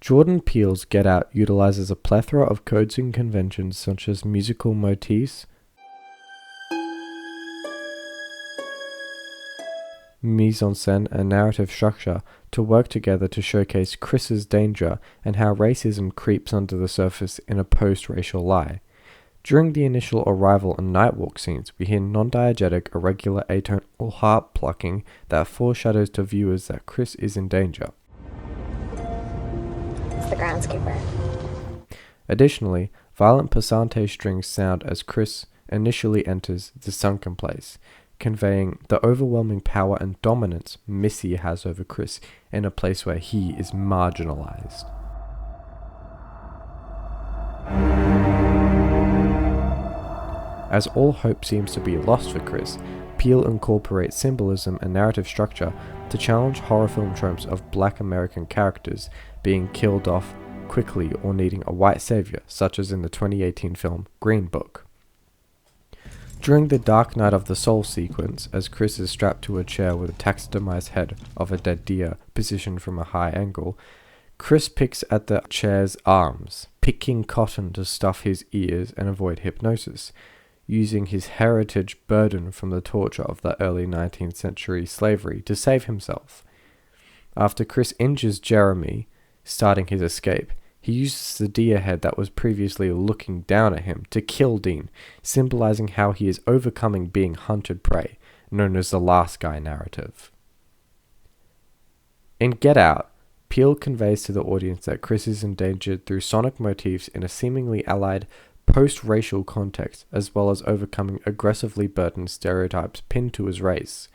Jordan Peele's Get Out utilizes a plethora of codes and conventions such as musical motifs, mise-en-scène, and narrative structure to work together to showcase Chris's danger and how racism creeps under the surface in a post-racial lie. During the initial arrival and nightwalk scenes, we hear non-diegetic, irregular atonal harp plucking that foreshadows to viewers that Chris is in danger. It's the groundskeeper. Additionally, violent passante strings sound as Chris initially enters the sunken place, conveying the overwhelming power and dominance Missy has over Chris in a place where he is marginalized. As all hope seems to be lost for Chris, Peele incorporates symbolism and narrative structure to challenge horror film tropes of black American characters being killed off quickly or needing a white savior, such as in the 2018 film Green Book. During the Dark Night of the Soul sequence, as Chris is strapped to a chair with a taxidermized head of a dead deer positioned from a high angle, Chris picks at the chair's arms, picking cotton to stuff his ears and avoid hypnosis, using his heritage burden from the torture of the early 19th century slavery to save himself. After Chris injures Jeremy, starting his escape, he uses the deer head that was previously looking down at him to kill Dean, symbolizing how he is overcoming being hunted prey, known as the last guy narrative. In Get Out, Peele conveys to the audience that Chris is endangered through sonic motifs in a seemingly allied post-racial context, as well as overcoming aggressively burdened stereotypes pinned to his race.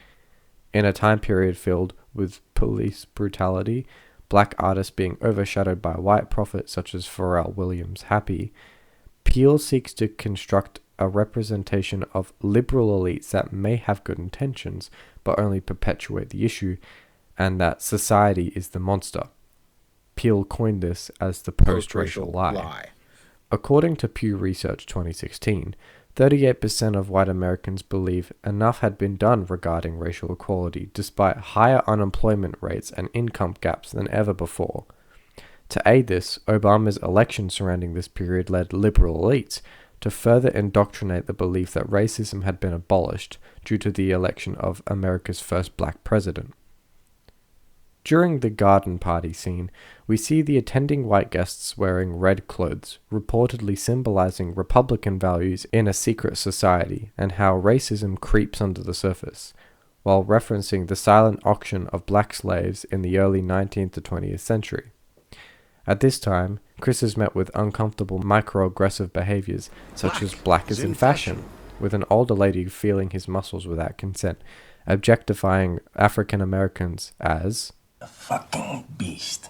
In a time period filled with police brutality, black artists being overshadowed by white prophets such as Pharrell Williams' Happy, Peele seeks to construct a representation of liberal elites that may have good intentions, but only perpetuate the issue, and that society is the monster. Peele coined this as the post-racial lie. According to Pew Research 2016, 38% of white Americans believe enough had been done regarding racial equality, despite higher unemployment rates and income gaps than ever before. To aid this, Obama's election surrounding this period led liberal elites to further indoctrinate the belief that racism had been abolished due to the election of America's first black president. During the garden party scene, we see the attending white guests wearing red clothes, reportedly symbolizing Republican values in a secret society, and how racism creeps under the surface, while referencing the silent auction of black slaves in the early 19th to 20th century. At this time, Chris is met with uncomfortable microaggressive behaviors, such as black is in fashion, with an older lady feeling his muscles without consent, objectifying African Americans as a fucking beast.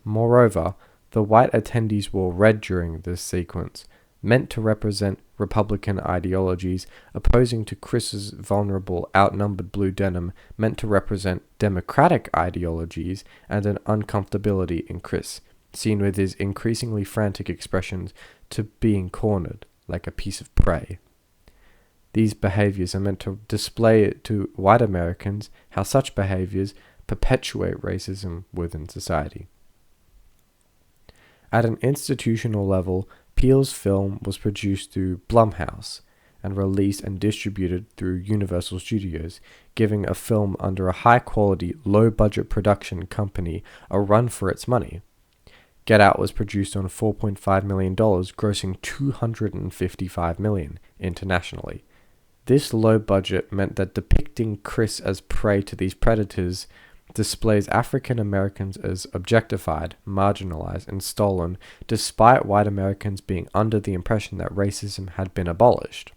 Moreover, the white attendees wore red during this sequence, meant to represent Republican ideologies, opposing to Chris's vulnerable, outnumbered blue denim, meant to represent Democratic ideologies, and an uncomfortability in Chris, seen with his increasingly frantic expressions, to being cornered, like a piece of prey. These behaviors are meant to display to white Americans how such behaviors perpetuate racism within society. At an institutional level, Peele's film was produced through Blumhouse and released and distributed through Universal Studios, giving a film under a high-quality, low-budget production company a run for its money. Get Out was produced on $4.5 million, grossing $255 million internationally. This low budget meant that depicting Chris as prey to these predators displays African Americans as objectified, marginalized, and stolen, despite white Americans being under the impression that racism had been abolished.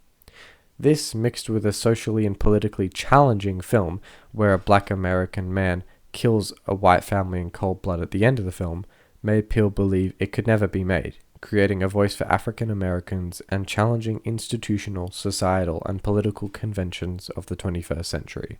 This, mixed with a socially and politically challenging film where a black American man kills a white family in cold blood at the end of the film, made Peele believe it could never be made, creating a voice for African Americans and challenging institutional, societal, and political conventions of the 21st century.